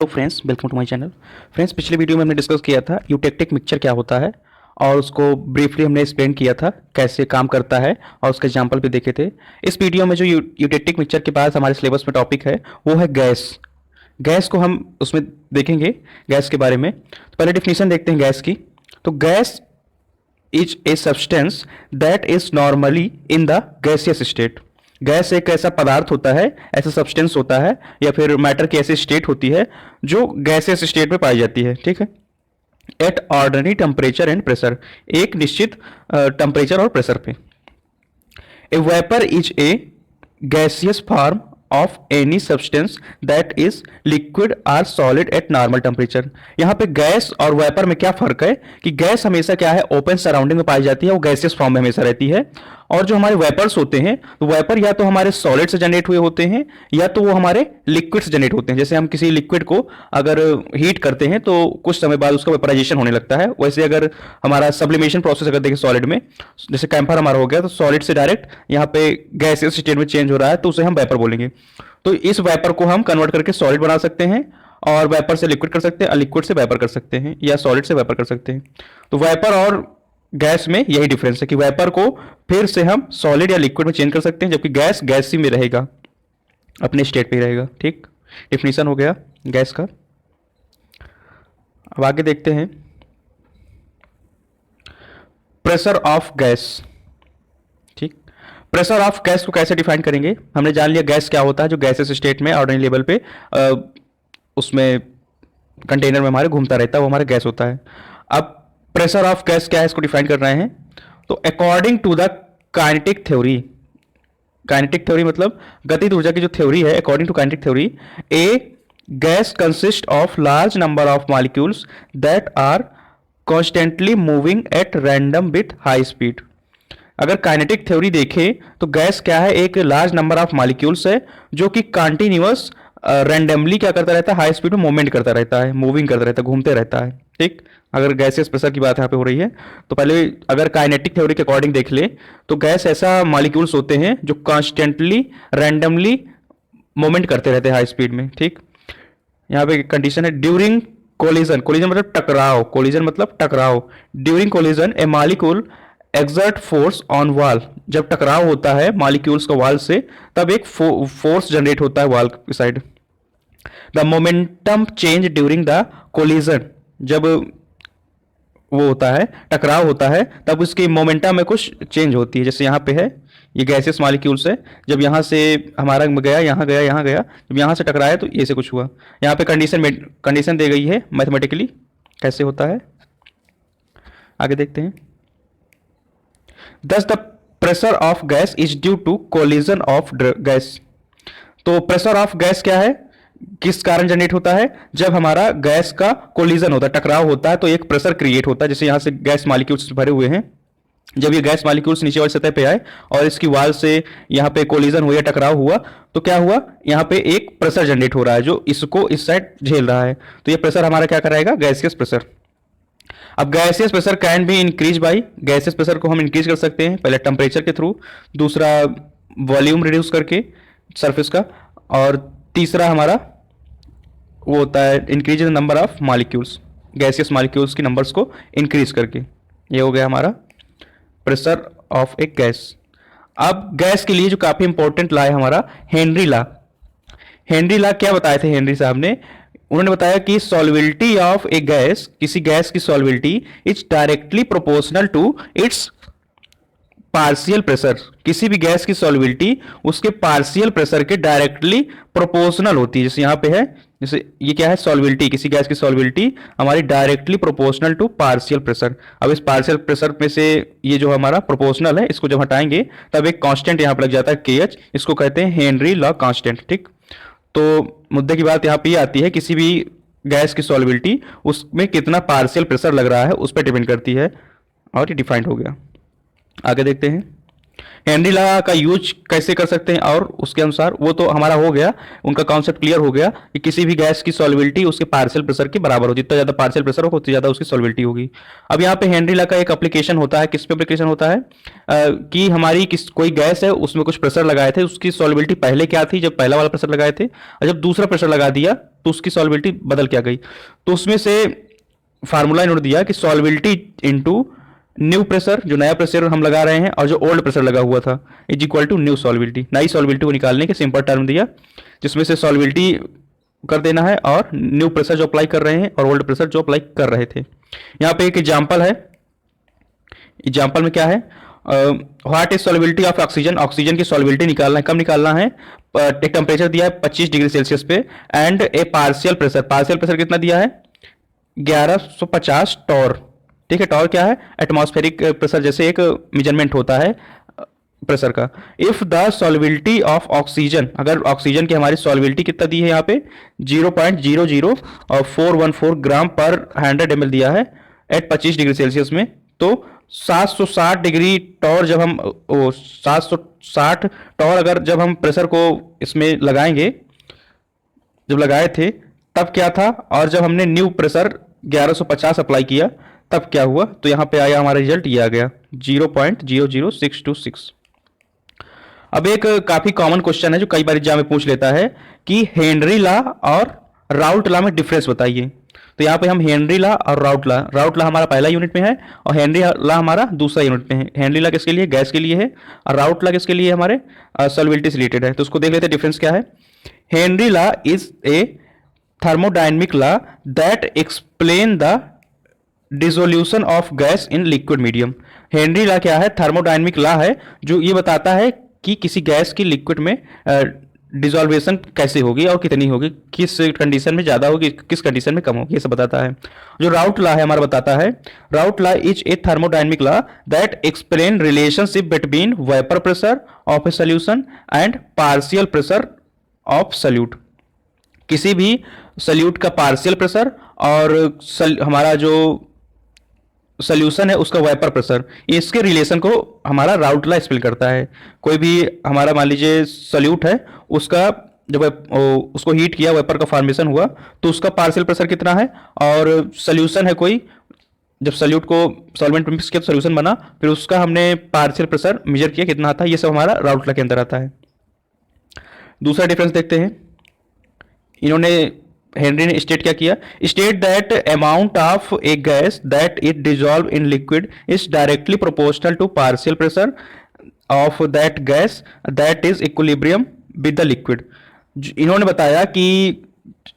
तो friends welcome to my channel. Friends पिछले video में हमने डिस्कस किया था यूटेक्टिक मिक्सचर क्या होता है और उसको ब्रीफली हमने एक्सप्लेन किया था कैसे काम करता है और उसके एग्जांपल भी देखे थे। इस वीडियो में जो यूटेक्टिक मिक्सचर के पास हमारे सिलेबस में टॉपिक है वो है गैस। गैस को हम उसमें देखेंगे, गैस के बारे में। तो पहले डिफिनीशन देखते हैं गैस की। तो gas is a substance that is normally in the gaseous state. Gas एक ऐसा पदार्थ होता है, ऐसा सब्सटेंस होता है या फिर मैटर की ऐसी स्टेट होती है जो गैसियस स्टेट में पाई जाती है, ठीक है। At ordinary temperature and pressure, एक निश्चित टेम्परेचर और प्रेशर पे। A vapour is a gaseous form of any substance that is liquid or solid at normal temperature. यहाँ पे गैस और वेपर में क्या फर्क है कि गैस हमेशा क्या है, ओपन सराउंडिंग में पाई जाती है, वो गैसियस फॉर्म में हमेशा रहती है। और जो हमारे वेपर्स होते हैं तो वेपर या तो हमारे सॉलिड से जनरेट हुए होते हैं या तो वो हमारे लिक्विड से जनरेट होते हैं। जैसे हम किसी लिक्विड को अगर हीट करते हैं तो कुछ समय बाद उसका वेपराइजेशन होने लगता है। वैसे अगर हमारा सब्लिमेशन प्रोसेस अगर देखें सॉलिड में, जैसे कैंपर हमारा हो गया तो सॉलिड से डायरेक्ट यहाँ पे गैसियस स्टेट में चेंज हो रहा है तो उसे हम वेपर बोलेंगे। तो इस वेपर को हम कन्वर्ट करके सॉलिड बना सकते हैं और वेपर से लिक्विड कर सकते हैं, लिक्विड से वेपर कर सकते हैं या सॉलिड से वेपर कर सकते हैं। तो वेपर और गैस में यही डिफरेंस है कि वेपर को फिर से हम सॉलिड या लिक्विड में चेंज कर सकते हैं, जबकि गैस गैस ही में रहेगा, अपने स्टेट पे ही रहेगा। ठीक, डिफिनीशन हो गया गैस का। अब आगे देखते हैं प्रेशर ऑफ गैस। ठीक, प्रेशर ऑफ गैस को कैसे डिफाइन करेंगे। हमने जान लिया गैस क्या होता है, जो गैसेस स्टेट में ऑर्डिनरी लेवल पे उसमें कंटेनर में हमारे घूमता रहता है, वो हमारा गैस होता है। अब प्रेशर ऑफ गैस क्या है, इसको डिफाइन कर रहे हैं। तो according to the kinetic theory, kinetic theory मतलब गतिज ऊर्जा की जो थ्योरी है, according to kinetic theory a gas consist of large number of molecules that are constantly moving at random with high speed. अगर काइनेटिक थ्योरी देखें तो gas क्या है, एक लार्ज नंबर ऑफ मॉलिक्यूल्स है जो कि कंटिन्यूअस रैंडमली क्या करता रहता है, हाई स्पीड में मूवमेंट करता रहता है, मूविंग करता रहता है, घूमते रहता है। ठीक, अगर गैसियस प्रेशर की बात यहाँ पे हो रही है तो पहले अगर काइनेटिक थ्योरी के अकॉर्डिंग देख ले तो गैस ऐसा मॉलिक्यूल्स होते हैं जो कॉन्स्टेंटली रैंडमली मूवमेंट करते रहते हैं हाई स्पीड में। ठीक, यहाँ पे कंडीशन है ड्यूरिंग कोलिजन, कोलिजन मतलब टकराव, कोलिजन मतलब टकराव। During collision A molecule exert force on wall, जब टकराव होता है मॉलिक्यूल्स का वॉल से तब एक फोर्स जनरेट होता है वॉल की side. The momentum change during the collision, जब वो होता है टकराव होता है तब उसकी मोमेंटम में कुछ चेंज होती है। जैसे यहाँ पे है, ये गैसियस मॉलिक्यूल्स है, जब यहाँ से हमारा गया, यहाँ गया, यहाँ गया, जब यहाँ से टकराया तो ये से कुछ हुआ। यहाँ पे कंडीशन दे गई है मैथमेटिकली कैसे होता है, आगे देखते हैं। Thus the pressure of gas is due to collision of gas। तो प्रेशर ऑफ गैस क्या है, किस कारण जनरेट होता है, जब हमारा गैस का कोलिजन होता है, टकराव होता है तो एक प्रेशर क्रिएट होता है। जैसे यहाँ से गैस मॉलिक्यूल्स भरे हुए हैं, जब ये गैस मॉलिक्यूल्स नीचे वाली सतह पे आए और इसकी वाल से यहाँ पे कोलिजन हुआ या टकराव हुआ तो क्या हुआ, यहाँ पे एक प्रेशर जनरेट हो रहा है जो इसको इस साइड झेल रहा है। तो ये प्रेशर हमारा क्या कराएगा, गैसियस प्रेशर। अब gaseous pressure can be increase by, gaseous pressure को हम इंक्रीज कर सकते हैं, पहले टेम्परेचर के थ्रू, दूसरा वॉल्यूम रिड्यूस करके सरफेस का, और तीसरा हमारा वो होता है increase in number of molecules, gaseous molecules की नंबर्स को इंक्रीज करके। ये हो गया हमारा प्रेशर ऑफ ए गैस। अब गैस के लिए जो काफी इंपॉर्टेंट लॉ है हमारा हेनरी लॉ। हेनरी लॉ क्या बताए थे हेनरी साहब ने, उन्होंने बताया कि सॉल्युबिलिटी ऑफ ए गैस, किसी गैस की solubility is directly proportional to its partial pressure. किसी भी गैस की सॉल्युबिलिटी उसके पार्शियल प्रेशर के डायरेक्टली प्रोपोर्शनल होती है। जैसे यहाँ पे है, जैसे ये क्या है, सॉल्युबिलिटी, किसी गैस की सॉल्युबिलिटी हमारी directly proportional to partial pressure. अब इस पार्शियल प्रेशर में से ये जो हमारा प्रोपोर्शनल है इसको जब हटाएंगे तब एक कांस्टेंट यहाँ पर लग जाता है KH, इसको कहते हैं हेनरी लॉ कांस्टेंट। ठीक, तो मुद्दे की बात यहाँ पे आती है, किसी भी गैस की सॉल्युबिलिटी उसमें कितना पार्शियल प्रेशर लग रहा है उस पर डिपेंड करती है, और ये डिफाइंड हो गया। आगे देखते हैं हेनरी लॉ का यूज कैसे कर सकते हैं और उसके अनुसार वो तो हमारा हो गया, उनका कॉन्सेप्ट क्लियर हो गया कि किसी भी गैस की सॉल्युबिलिटी उसके पार्शियल प्रेशर के बराबर हो, जितना ज़्यादा पार्शियल प्रेशर हो उतनी ज़्यादा उसकी सॉल्युबिलिटी होगी। अब यहाँ पे हेनरी लॉ का एक एप्लीकेशन होता है, किस पे एप्लीकेशन होता है कि हमारी कोई गैस है उसमें कुछ प्रेशर लगाए थे, उसकी सॉल्युबिलिटी पहले क्या थी जब पहला वाला प्रेशर लगाए थे, और जब दूसरा प्रेशर लगा दिया तो उसकी सॉल्युबिलिटी बदल क्या गई। तो उसमें से फार्मूला इन्होंने दिया कि सॉल्युबिलिटी इनटू न्यू प्रेशर, जो नया प्रेशर हम लगा रहे हैं और जो ओल्ड प्रेशर लगा हुआ था, is equal to new solubility. नई सॉल्युबिलिटी को निकालने के सिंपल टर्म दिया, जिसमें से सॉल्युबिलिटी कर देना है और न्यू प्रेशर जो अप्लाई कर रहे हैं और ओल्ड प्रेशर जो अप्लाई कर रहे थे। यहाँ पे एक एग्जाम्पल है, एग्जाम्पल में क्या है, what is solubility of oxygen, oxygen की सॉल्युबिलिटी निकालना है, कब निकालना है, एक टेम्परेचर दिया है 25 डिग्री सेल्सियस पे and A partial pressure, partial pressure कितना दिया है 1150 टॉर। ठीक है, टॉर क्या है, एटमॉस्फेरिक प्रेशर जैसे एक मेजरमेंट होता है प्रेशर का। If the solubility of oxygen, अगर ऑक्सीजन की हमारी सॉल्युबिलिटी कितना दी है यहाँ पे 0.00414 ग्राम पर 100 ml दिया है एट 25 डिग्री सेल्सियस में, तो 760 डिग्री टॉर जब हम 760 टॉर अगर जब हम प्रेशर को इसमें लगाएंगे, जब लगाए थे तब क्या था, और जब हमने न्यू प्रेशर 1150 अप्लाई किया तब क्या हुआ, तो यहाँ पे आया हमारा रिजल्ट, ये आ गया 0.00626। अब एक काफी कॉमन क्वेश्चन है जो कई बार एग्जाम में पूछ लेता है कि हेनरी लॉ और राउट लॉ में डिफरेंस बताइए। तो यहाँ पे हम हेनरी लॉ और राउट लॉ हमारा पहला यूनिट में है और हेनरी लॉ हमारा दूसरा यूनिट में है। हेनरी लॉ किसके लिए, गैस के लिए है, और राउट लॉ किसके लिए हमारे सॉल्युबिलिटी से रिलेटेड है। तो उसको देख लेते हैं डिफरेंस क्या है। Henry law is A thermodynamic law that explain the dissolution of gas in liquid medium। Henry law क्या है, थर्मोडायनेमिक लॉ है जो ये बताता है कि किसी गैस की लिक्विड में डिसॉल्वेशन कैसे होगी और कितनी होगी, किस कंडीशन में ज़्यादा होगी, किस कंडीशन में कम होगी, ये सब बताता है। जो राउट लॉ है हमारा बताता है, Raoult law is a thermodynamic law that explain relationship between vapour pressure of a solution and partial pressure of solute. किसी भी सल्यूट का पार्शियल प्रेशर और हमारा जो सोल्यूशन है उसका वेपर प्रेशर, इसके रिलेशन को हमारा राउट लॉ एक्सप्लेन करता है। कोई भी हमारा मान लीजिए सल्यूट है, उसका जब उसको हीट किया, वेपर का फॉर्मेशन हुआ, तो उसका पार्शियल प्रेशर कितना है, और सोल्यूशन है कोई, जब सल्यूट को सॉल्वेंट में मिक्स किया तो सोल्यूशन बना, फिर उसका हमने पार्शियल प्रेशर मेजर किया कितना आता है, ये सब हमारा राउट लॉ के अंदर आता है। दूसरा डिफरेंस देखते हैं, इन्होंने हेनरी ने स्टेट क्या किया, state that amount of a gas that it dissolve in liquid is directly proportional to partial pressure of that gas that is equilibrium with the liquid. इन्होंने बताया कि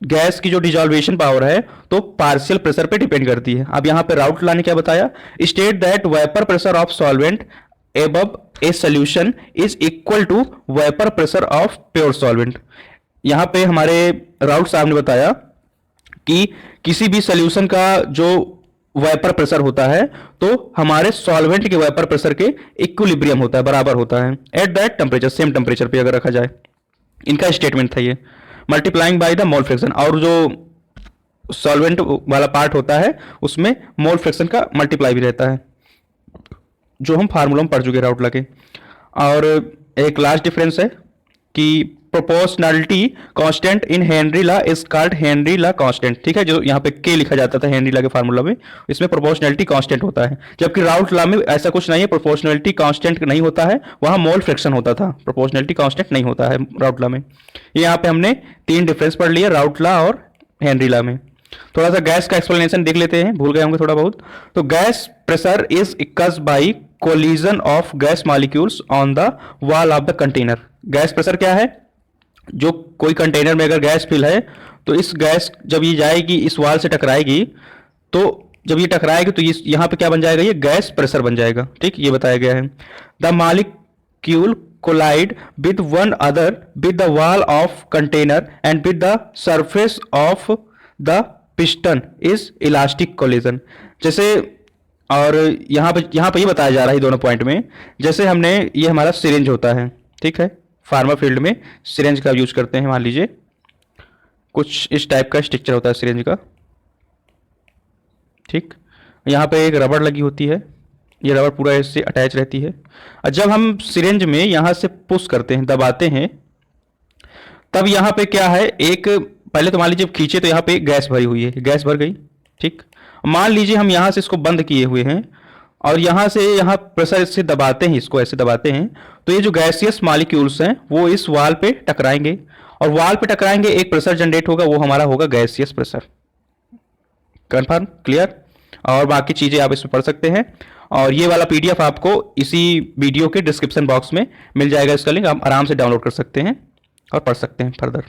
गैस की जो डिजॉल्वेशन पावर है तो पार्शियल प्रेशर पे डिपेंड करती है। अब यहाँ पे राउट लॉ ने क्या बताया, state that vapour pressure of solvent above a solution is equal to vapour pressure of pure solvent. यहाँ पे हमारे राउट साहब ने बताया कि किसी भी सोल्यूशन का जो वेपर प्रेशर होता है तो हमारे सॉल्वेंट के वेपर प्रेशर के इक्विलिब्रियम होता है, बराबर होता है at that temperature, same temperature पे अगर रखा जाए। इनका स्टेटमेंट था ये, multiplying by the mole fraction, और जो सॉल्वेंट वाला पार्ट होता है उसमें मोल फ्रैक्शन का मल्टीप्लाई भी रहता है, जो हम फार्मूला में पढ़ चुके राउट लॉ के। और एक लास्ट डिफरेंस है कि proportionality constant in Henry law is called Henry law constant. ठीक है, जो यहाँ पे के लिखा जाता था हेनरी लॉ के फार्मूला में, इसमें प्रोपोर्शनलिटी कांस्टेंट होता है, जबकि राउट लॉ में ऐसा कुछ नहीं है, प्रोपोर्शनलिटी कांस्टेंट नहीं होता है, वहाँ मोल फ्रैक्शन होता था, प्रोपोर्शनलिटी कांस्टेंट नहीं होता है राउट लॉ में। ये यहाँ पे हमने तीन डिफरेंस पढ़ लिए राउट लॉ और हेनरी लॉ में। थोड़ा सा गैस का एक्सप्लेनेशन देख लेते हैं, भूल गए होंगे थोड़ा बहुत। तो gas pressure is caused by collision of gas molecules on the wall of the container. Gas pressure क्या है, जो कोई कंटेनर में अगर गैस फिल है तो इस गैस जब ये जाएगी इस वाल से टकराएगी, तो जब ये टकराएगी तो यहाँ पे क्या बन जाएगा, ये गैस प्रेशर बन जाएगा। ठीक, ये बताया गया है। The molecule collide with one another with the wall of container and with the surface of the piston is elastic collision. जैसे, और यहाँ पे ये बताया जा रहा है दोनों पॉइंट में, जैसे हमने ये हमारा सिरिंज होता है, ठीक है, फार्मा फील्ड में सिरिंज का यूज करते हैं। मान लीजिए कुछ इस टाइप का स्ट्रक्चर होता है सिरिंज का, ठीक, यहाँ पे एक रबड़ लगी होती है, ये रबर पूरा इससे अटैच रहती है। और जब हम सिरेंज में यहाँ से पुश करते हैं, दबाते हैं, तब यहाँ पे क्या है, एक पहले तो मान लीजिए खींचे तो यहाँ पे गैस भरी हुई है, गैस भर गई, ठीक। मान लीजिए हम यहाँ से इसको बंद किए हुए हैं और यहाँ से यहाँ प्रेशर से दबाते हैं, इसको ऐसे दबाते हैं, तो ये जो गैसियस मॉलिक्यूल्स हैं वो इस वाल पे टकराएंगे और वाल पे टकराएंगे, एक प्रेशर जनरेट होगा, वो हमारा होगा गैसियस प्रेशर। Confirm, clear. और बाकी चीज़ें आप इसमें पढ़ सकते हैं और ये वाला पीडीएफ आपको इसी वीडियो के डिस्क्रिप्शन बॉक्स में मिल जाएगा, इसका लिंक आप आराम से डाउनलोड कर सकते हैं और पढ़ सकते हैं फर्दर।